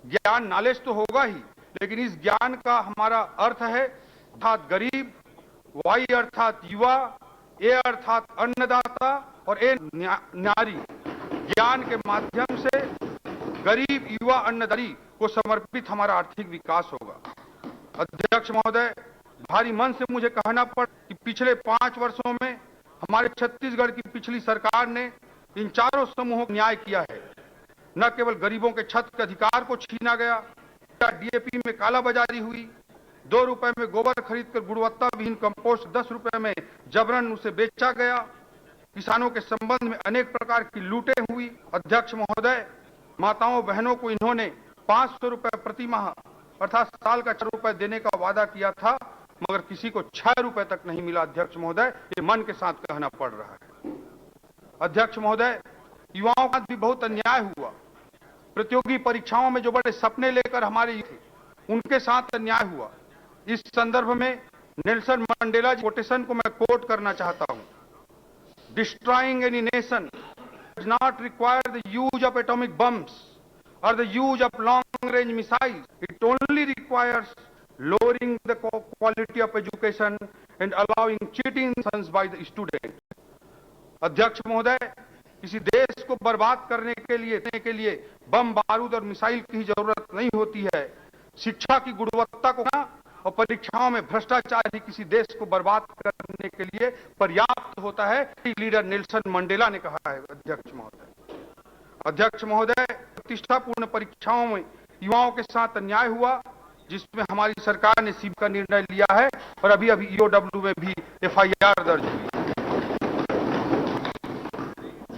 ज्ञान नॉलेज तो होगा ही, लेकिन इस ज्ञान का हमारा अर्थ है अर्थात गरीब, वाई अर्थात युवा, ए अर्थात अन्नदाता और ए नारी। ज्ञान के माध्यम से गरीब, युवा, अन्नदाता को समर्पित हमारा आर्थिक विकास होगा। अध्यक्ष महोदय, भारी मन से मुझे कहना पड़ कि पिछले 5 वर्षों में हमारे छत्तीसगढ़ की पिछली सरकार ने इन चारों समूहों को न्याय किया है। न केवल गरीबों के छत के अधिकार को छीना गया, डीएपी में कालाबाजारी हुई, 2 रुपए में गोबर खरीदकर गुणवत्ता विहीन कंपोस्ट 10 रुपए में जबरन उसे बेचा गया। किसानों के संबंध में अनेक प्रकार की लूटें हुई। अध्यक्ष महोदय, माताओं बहनों को इन्होंने 500 रुपए प्रति माह अर्थात साल का 4 रुपए देने का वादा किया था, मगर किसी को 6 रुपए तक नहीं मिला। अध्यक्ष महोदय, ये मन के साथ कहना पड़ रहा है। अध्यक्ष महोदय, युवाओं का भी बहुत अन्याय हुआ। प्रतियोगी परीक्षाओं में जो बड़े सपने लेकर हमारे थे, उनके साथ अन्याय हुआ। इस संदर्भ में नेल्सन मंडेला जी कोटेशन को मैं कोट करना चाहता हूं। Destroying any nation does not require the use of atomic bombs or the use of long-range missiles. It only requires lowering the quality of education and allowing cheating by the student. अध्यक्ष महोदय, किसी देश को बर्बाद करने के लिए बम, बारूद और मिसाइल की जरूरत नहीं होती है। शिक्षा की गुणवत्ता को और परीक्षाओं में भ्रष्टाचार ही किसी देश को बर्बाद करने के लिए पर्याप्त होता है। लीडर नेल्सन मंडेला ने कहा है। अध्यक्ष महोदय, प्रतिष्ठापूर्ण परीक्षाओं में युवाओं के साथ अन्याय हुआ, जिसमें हमारी सरकार ने सीब का निर्णय लिया है और अभी ईओडब्ल्यू में भी एफआईआर दर्ज हुई।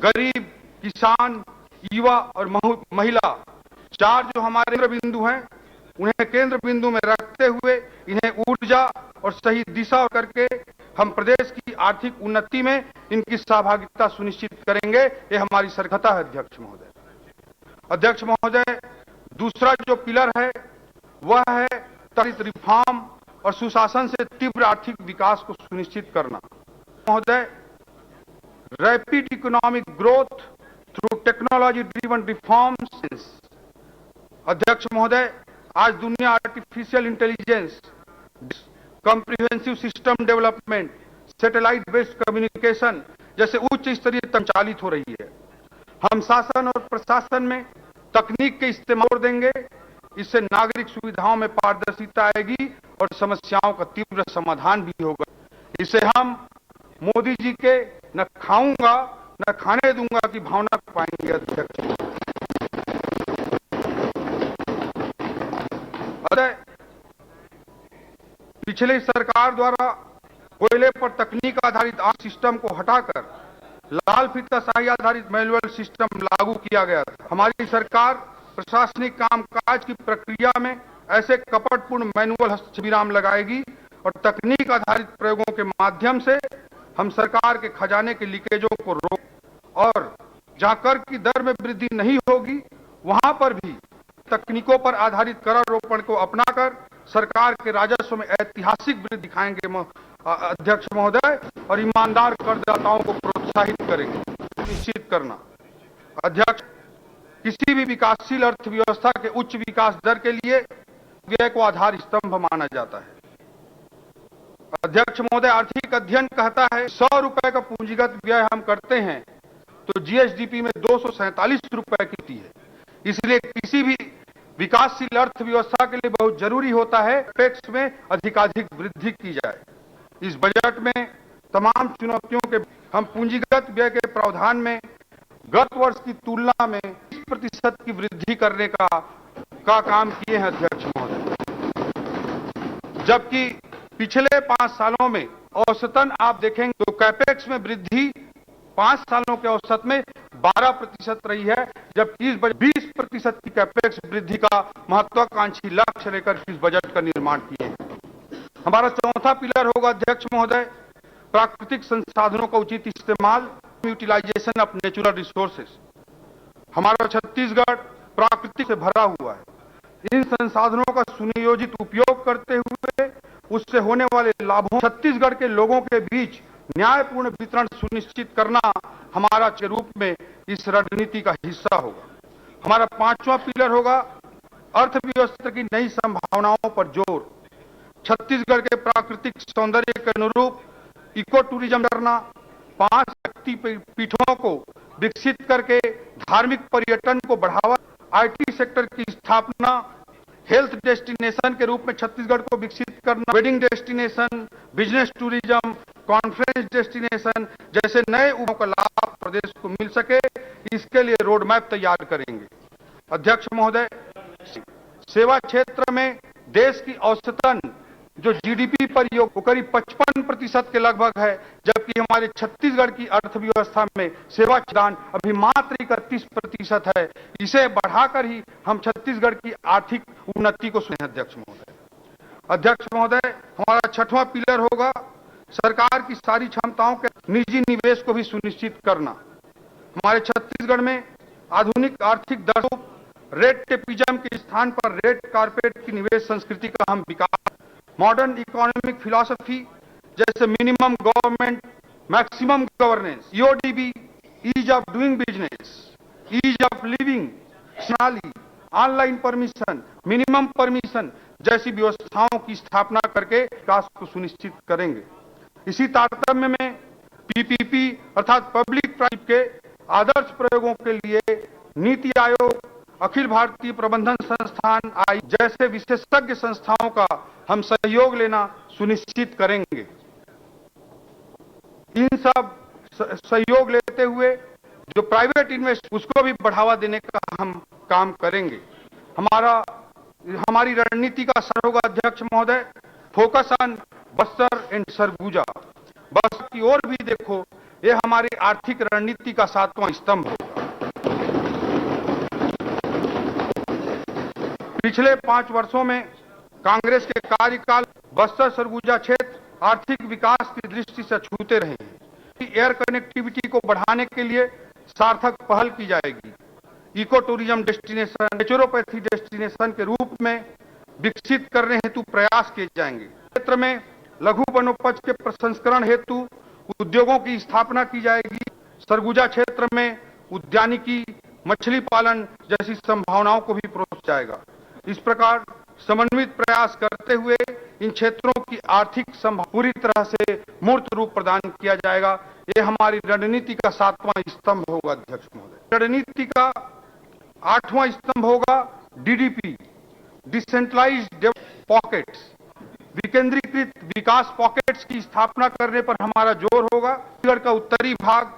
गरीब, किसान, युवा और महिला, 4 जो हमारे केंद्र बिंदु हैं, उन्हें केंद्र बिंदु में रखते हुए इन्हें ऊर्जा और सही दिशा करके हम प्रदेश की आर्थिक उन्नति में इनकी सहभागिता सुनिश्चित करेंगे। ये हमारी सरकारता है। अध्यक्ष महोदय, दूसरा जो पिलर है वह है त्वरित रिफॉर्म और सुशासन से तीव्र आर्थिक विकास को सुनिश्चित करना। महोदय, rapid economic growth through technology driven reforms. अध्यक्ष महोदय, आज दुनिया artificial intelligence, comprehensive system development, satellite based communication जैसे उच्च स्तरीय संचालित हो रही है। हम शासन और प्रशासन में तकनीक के इस्तेमाल देंगे। इससे नागरिक सुविधाओं में पारदर्शिता आएगी और समस्याओं का तीव्र समाधान भी होगा। इसे हम मोदी जी के न खाऊंगा न खाने दूंगा की भावना पाएंगे। अध्यक्ष, पिछली सरकार द्वारा कोयले पर तकनीक आधारित सिस्टम को हटाकर लाल फीता शाही आधारित मैनुअल सिस्टम लागू किया गया था। हमारी सरकार प्रशासनिक कामकाज की प्रक्रिया में ऐसे कपटपूर्ण मैनुअल हस्तक्षेप लगाएगी और तकनीक आधारित प्रयोगों के माध्यम से हम सरकार के खजाने के लीकेजों को रोक और जहां कर की दर में वृद्धि नहीं होगी, वहां पर भी तकनीकों पर आधारित करारोपण को अपनाकर सरकार के राजस्व में ऐतिहासिक वृद्धि दिखाएंगे। अध्यक्ष महोदय, और ईमानदार करदाताओं को प्रोत्साहित करेंगे। निश्चित करना। अध्यक्ष, किसी भी विकासशील अर्थव्यवस्था के उच्च विकास दर के लिए व्यय को आधार स्तंभ माना जाता है। अध्यक्ष महोदय, आर्थिक अध्ययन कहता है 100 रुपए का पूंजीगत व्यय हम करते हैं तो जीएसडीपी में 247 रुपए की होती है। इसलिए किसी भी विकासशील अर्थव्यवस्था के लिए बहुत जरूरी होता है टैक्स में अधिकाधिक वृद्धि की जाए। इस बजट में तमाम चुनौतियों के हम पूंजीगत व्यय के प्रावधान में गत वर्ष की तुलना में 20% की वृद्धि करने का काम किए हैं। अध्यक्ष महोदय, जबकि पिछले 5 सालों में औसतन आप देखेंगे तो कैपेक्स में वृद्धि 5 सालों के औसत में 12% रही है, जबकि इस बजट 20% की कैपेक्स वृद्धि का महत्वाकांक्षी लक्ष्य लेकर इस बजट का निर्माण किए हैं। हमारा चौथा पिलर होगा अध्यक्ष महोदय, प्राकृतिक संसाधनों का उचित इस्तेमाल, यूटिलाइजेशन ऑफ नेचुरल रिसोर्सेस। हमारा छत्तीसगढ़ प्राकृतिक से भरा हुआ है। इन संसाधनों का सुनियोजित उपयोग करते हुए उससे होने वाले लाभों छत्तीसगढ़ के लोगों के बीच न्यायपूर्ण वितरण सुनिश्चित करना हमारा के रूप में इस रणनीति का हिस्सा होगा। हमारा 5वां पिलर होगा अर्थव्यवस्था की नई संभावनाओं पर जोर, छत्तीसगढ़ के प्राकृतिक सौंदर्य के अनुरूप इको टूरिज्म करना, 5 शक्ति पीठों को विकसित करके धार्मिक पर्यटन को बढ़ावा, आईटी सेक्टर की स्थापना, हेल्थ डेस्टिनेशन के रूप में छत्तीसगढ़ को विकसित करना, wedding destination, business tourism, conference destination जैसे नए उद्योगों का लाभ प्रदेश को मिल सके, इसके लिए रोड मैप तैयार करेंगे। अध्यक्ष महोदय, सेवा क्षेत्र में देश की औसतन जो जीडीपी पर योग करीब 55% के लगभग है, जबकि हमारे छत्तीसगढ़ की अर्थव्यवस्था में सेवा दान अभी मात्र 31% है। इसे बढ़ाकर ही हम छत्तीसगढ़ की आर्थिक उन्नति को सुने। अध्यक्ष महोदय, हमारा 6वां पिलर होगा सरकार की सारी क्षमताओं के निजी निवेश को भी सुनिश्चित करना। हमारे छत्तीसगढ़ में आधुनिक आर्थिक दरों, रेट टेपिज्म के स्थान पर रेट कारपेट की निवेश संस्कृति का हम विकास, मॉडर्न इकोनॉमिक फिलॉसफी जैसे minimum government maximum governance, EODB, ease of doing business, ease of living, online permission, minimum permission जैसी व्यवस्थाओं की स्थापना करके विकास को सुनिश्चित करेंगे। इसी तारतम्य में पीपीपी अर्थात पब्लिक प्राइवेट के आदर्श प्रयोगों के लिए नीति आयोग, अखिल भारतीय प्रबंधन संस्थान आई जैसे विशेषज्ञ संस्थाओं का हम सहयोग लेना सुनिश्चित करेंगे। इन सब सहयोग लेते हुए जो प्राइवेट इन्वेस्ट उसको भी बढ़ावा देने का हम काम करेंगे। हमारी रणनीति का सर होगा अध्यक्ष महोदय, focus on Bastar and Surguja. Bastar की ओर भी देखो, ये हमारी आर्थिक रणनीति का 7वां स्तंभ होगा। पिछले 5 वर्षों में कांग्रेस के कार्यकाल बस्तर सरगुजा क्षेत्र आर्थिक विकास की दृष्टि से छूते रहे हैं। एयर कनेक्टिविटी को बढ़ाने के लिए सार्थक पहल की जाएगी। Eco tourism destination, naturopathy destination के रूप में विकसित करने हेतु प्रयास किए जाएंगे। क्षेत्र में लघु वनोपज के प्रसंस्करण हेतु उद्योगों की स्थापना की जाएगी। सरगुजा क्षेत्र में उद्यानिकी, मछली पालन जैसी संभावनाओं को भी परोसा जाएगा। इस प्रकार समन्वित प्रयास करते हुए इन क्षेत्रों की आर्थिक पूरी तरह से मूर्त रूप प्रदान किया जाएगा। ये हमारी रणनीति का 7वां स्तंभ होगा अध्यक्ष महोदय। रणनीति का 8वां स्तंभ होगा डीडीपी, डिसेंट्रलाइज्ड पॉकेट्स, विकेंद्रीकृत विकास पॉकेट्स की स्थापना करने पर हमारा जोर होगा। छत्तीसगढ़ का उत्तरी भाग,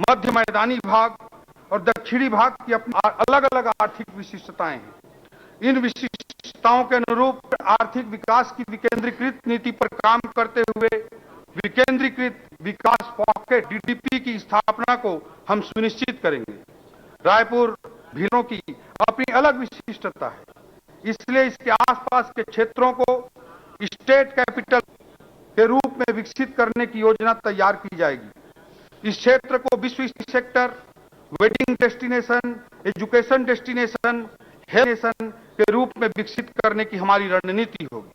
मध्य मैदानी भाग और दक्षिणी भाग की अपनी अलग अलग आर्थिक विशिष्टताएं हैं। इन विशिष्टताओं के अनुरूप आर्थिक विकास की विकेंद्रीकृत नीति पर काम करते हुए विकेंद्रीकृत विकास पॉकेट डीडीपी की स्थापना को हम सुनिश्चित करेंगे। रायपुर भिलों की अपनी अलग विशिष्टता है, इसलिए इसके आसपास के क्षेत्रों को स्टेट कैपिटल के रूप में विकसित करने की योजना तैयार की जाएगी। इस क्षेत्र को विश्व sector, wedding destination, education destination, health destination के रूप में विकसित करने की हमारी रणनीति होगी।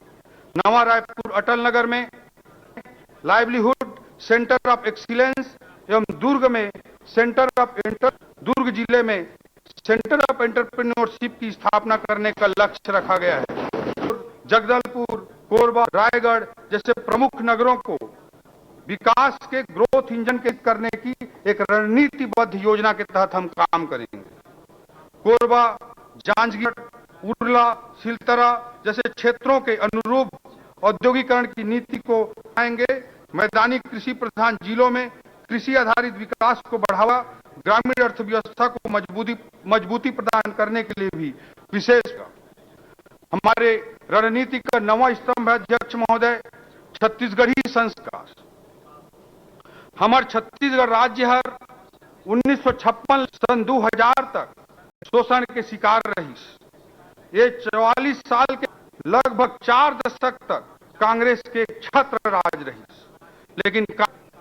नवा रायपुर अटल नगर में लाइवलीहुड सेंटर ऑफ एक्सीलेंस एवं दुर्ग में सेंटर ऑफ दुर्ग जिले में सेंटर ऑफ एंटरप्रेन्योरशिप की स्थापना करने का लक्ष्य रखा गया है। जगदलपुर, कोरबा, रायगढ़ जैसे प्रमुख नगरों को विकास के ग्रोथ इंजन के करने की एक रणनीतिबद्ध योजना के तहत हम काम करेंगे। कोरबा, जांजगीर, उरला, सिलतरा जैसे क्षेत्रों के अनुरूप औद्योगिकरण की नीति को आएंगे। मैदानी कृषि प्रधान जिलों में कृषि आधारित विकास को बढ़ावा, ग्रामीण अर्थव्यवस्था को मजबूती प्रदान करने के लिए भी विशेष हमारे रणनीति का 9वां स्तंभ है अध्यक्ष महोदय, छत्तीसगढ़ी संस्कार। हमार छत्तीसगढ़ राज्य हर 1956 सन 2000 तक शोषण के शिकार रही। ये 44 साल के लगभग 4 दशक तक कांग्रेस के छत्र राज रही, लेकिन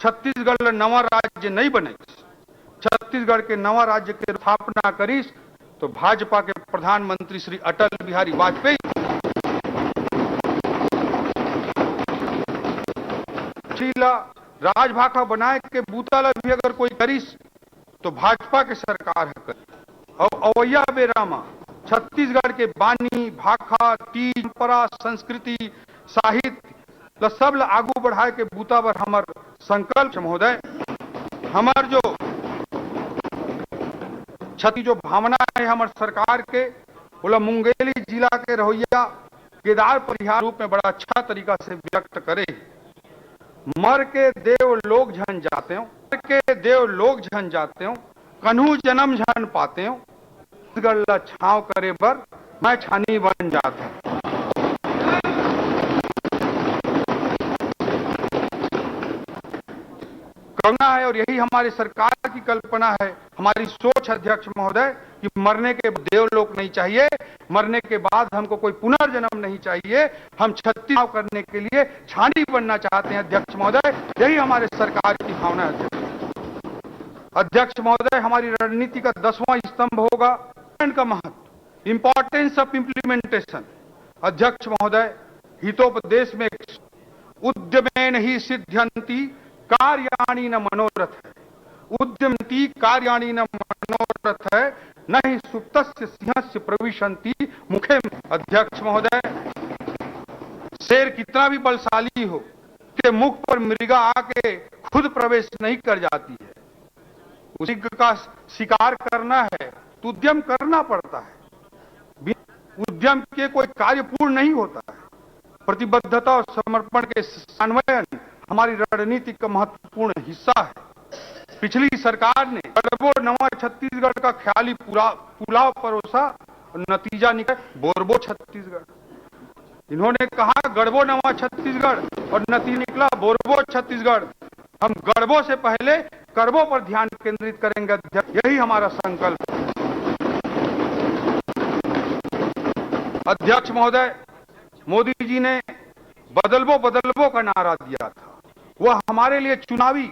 छत्तीसगढ़ नवा राज्य नहीं बने। छत्तीसगढ़ के नवा राज्य के स्थापना करीस तो भाजपा के प्रधानमंत्री श्री अटल बिहारी वाजपेयी राजभाखा बनाए के बूताला भी अगर कोई करीस तो भाजपा के सरकार है। और अवैया बेरामा छत्तीसगढ़ के बानी भाखा तीज परंपरा संस्कृति साहित्य सब ल आगू बढ़ाए के बूता बर हमर संकल्प महोदय। हमार जो छत्ती जो भावना है हमार सरकार के बोला मुंगेली जिला के रहोइया केदार परिहार रूप में बड़ा अच्छा तरीका से व्यक्त करे। मर के देव लोग झन जाते हो, मर के देव लोग झन जाते हो, कन्हू जन्म झन पाते हो, गल्ला छाव करे बर मैं छानी बन जाता हूं। करना है और यही हमारी सरकार की कल्पना है, हमारी सोच अध्यक्ष महोदय कि मरने के देवलोक नहीं चाहिए, मरने के बाद हमको कोई पुनर्जन्म नहीं चाहिए, हम छत्तीस करने के लिए छानी बनना चाहते हैं अध्यक्ष महोदय, यही हमारे सरकार की भावना है। अध्यक्ष महोदय हमारी रणनीति का 10वां स्तंभ होगा का महत्व, इंपॉर्टेंस ऑफ इंप्लीमेंटेशन। अध्यक्ष महोदय हितोपदेश में उद्यमेन ही सिद्ध्यंति कार्याणि न मनोरथ है, उद्यमती कार्याणि न मनोरथ है, न ही सुप्तस्य सिंहस्य प्रविशन्ति मुखे। अध्यक्ष महोदय शेर कितना भी बलशाली हो के मुख पर मृगा आके खुद प्रवेश नहीं कर जाती है, उसी का शिकार करना है तो उद्यम करना पड़ता है, उद्यम के कोई कार्य पूर्ण नहीं होता है। प्रतिबद्धता और समर्पण के समन्वयन हमारी रणनीति का महत्वपूर्ण हिस्सा है। पिछली सरकार ने गढ़बो नवा छत्तीसगढ़ का ख्याली पुलाव परोसा और नतीजा निकला बोरबो छत्तीसगढ़। इन्होंने कहा गढ़बो नवा छत्तीसगढ़ और नतीजा निकला बोरबो छत्तीसगढ़। हम गढ़बो से पहले करबो पर ध्यान केंद्रित करेंगे अध्यक्ष, यही हमारा संकल्प है। अध्यक्ष महोदय मोदी जी ने बदलबो का नारा दिया था, वह हमारे लिए चुनावी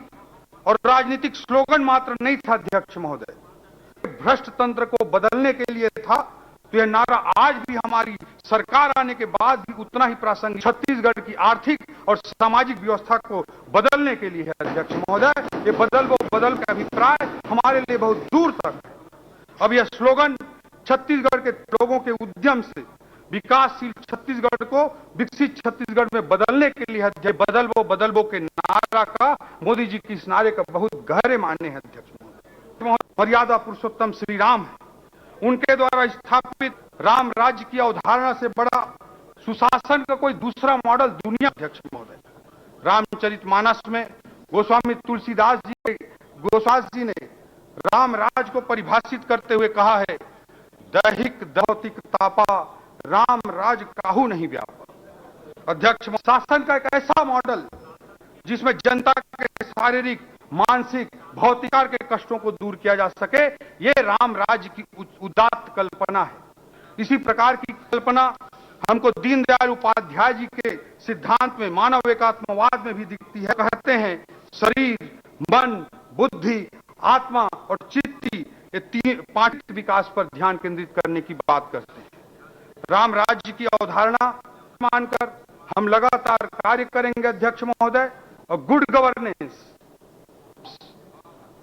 और राजनीतिक स्लोगन मात्र नहीं था अध्यक्ष महोदय, भ्रष्ट तंत्र को बदलने के लिए था। तो यह नारा आज भी हमारी सरकार आने के बाद भी उतना ही प्रासंगिक, छत्तीसगढ़ की आर्थिक और सामाजिक व्यवस्था को बदलने के लिए है अध्यक्ष महोदय। ये बदल का अभिप्राय हमारे लिए बहुत दूर तक है। अब यह स्लोगन छत्तीसगढ़ के लोगों के उद्यम से विकासशील छत्तीसगढ़ को विकसित छत्तीसगढ़ में बदलने के लिए है। बदलबो के नारा का मोदी जी की इस नारे का बहुत गहरे मायने हैं अध्यक्ष महोदय। मर्यादा पुरुषोत्तम श्री राम है, उनके द्वारा स्थापित राम राज्य की अवधारणा से बड़ा सुशासन का कोई दूसरा मॉडल दुनिया। अध्यक्ष महोदय रामचरितमानस में गोस्वामी तुलसीदास जी ने राम राज को परिभाषित करते हुए कहा है, दैहिक दौतिक तापा राम राज काहू नहीं व्यापा। अध्यक्ष शासन का एक ऐसा मॉडल जिसमें जनता के शारीरिक मानसिक भौतिकार के कष्टों को दूर किया जा सके, ये राम राज्य की उदात्त कल्पना है। इसी प्रकार की कल्पना हमको दीनदयाल उपाध्याय जी के सिद्धांत में मानव एकात्मवाद में भी दिखती है। कहते हैं शरीर मन बुद्धि आत्मा और चित्ती ये पांच विकास पर ध्यान केंद्रित करने की बात करते हैं। राम राज्य की अवधारणा मानकर हम लगातार कार्य करेंगे अध्यक्ष महोदय, और गुड गवर्नेंस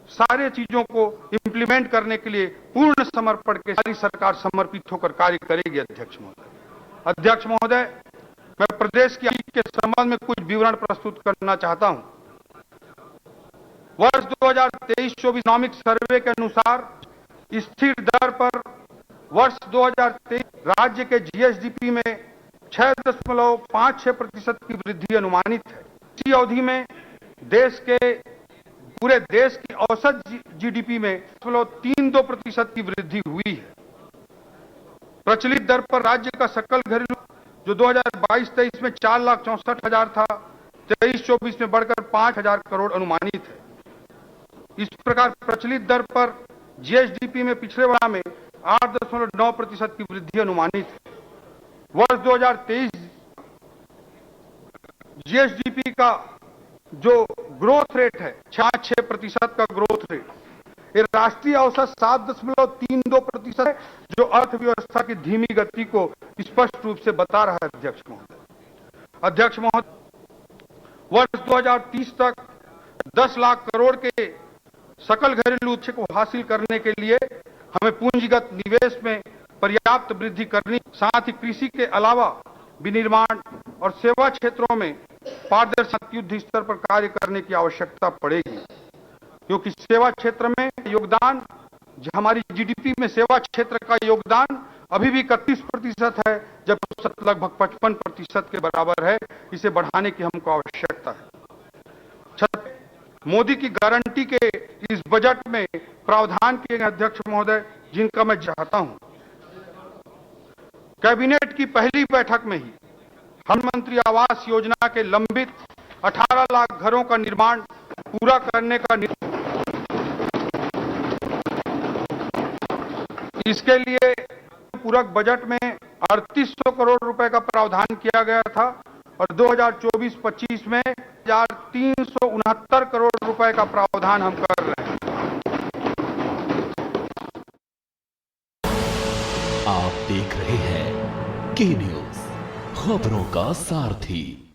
सारे चीजों को इंप्लीमेंट करने के लिए पूर्ण समर्पण के सारी सरकार समर्पित होकर कार्य करेगी अध्यक्ष महोदय। अध्यक्ष महोदय मैं प्रदेश की के संबंध में कुछ विवरण प्रस्तुत करना चाहता हूं। वर्ष 2023-24 इकोनॉमिक सर्वे के अनुसार स्थिर दर पर वर्ष 2023 राज्य के जीएसडीपी में 6.56% की वृद्धि अनुमानित है। इसी अवधि में पूरे देश की औसत जीडीपी में 0.32% की वृद्धि हुई है। प्रचलित दर पर राज्य का सकल घरेलू जो 2022-23 में 4,64,000 था, 23-24 में बढ़कर 5,000 करोड़ अनुमानित है। इस प्रकार प्रचलित दर पर जीएसडीपी में पिछले वर्ष में 8.9% की वृद्धि अनुमानित है। वर्ष 2023 जीएसडीपी का जो ग्रोथ रेट है 6% का ग्रोथ रेट, ये राष्ट्रीय औसत 7.32% है, जो अर्थव्यवस्था की धीमी गति को स्पष्ट रूप से बता रहा है अध्यक्ष महोदय। अध्यक्ष महोदय वर्ष 2030 तक 10 लाख करोड़ के सकल घरेलू लक्ष्य को हासिल करने के लिए हमें पूंजीगत निवेश में पर्याप्त वृद्धि करनी, साथ ही कृषि के अलावा विनिर्माण और सेवा क्षेत्रों में पारदर्शी युद्ध स्तर पर कार्य करने की आवश्यकता पड़ेगी, क्योंकि सेवा क्षेत्र में योगदान, हमारी जीडीपी में सेवा क्षेत्र का योगदान अभी भी 31% है, जब लगभग 55% के बराबर है। इसे बढ़ाने की हमको आवश्यकता है। मोदी की गारंटी के इस बजट में प्रावधान किए गए अध्यक्ष महोदय, जिनका मैं चाहता हूं, कैबिनेट की पहली बैठक में ही प्रधानमंत्री आवास योजना के लंबित 18 लाख घरों का निर्माण पूरा करने का इसके लिए पूरक बजट में 3800 करोड़ रुपए का प्रावधान किया गया था और 2024-25 में 1369 करोड़ रुपए का प्रावधान हम कर रहे हैं। आप देख रहे हैं के न्यूज, खबरों का सारथी।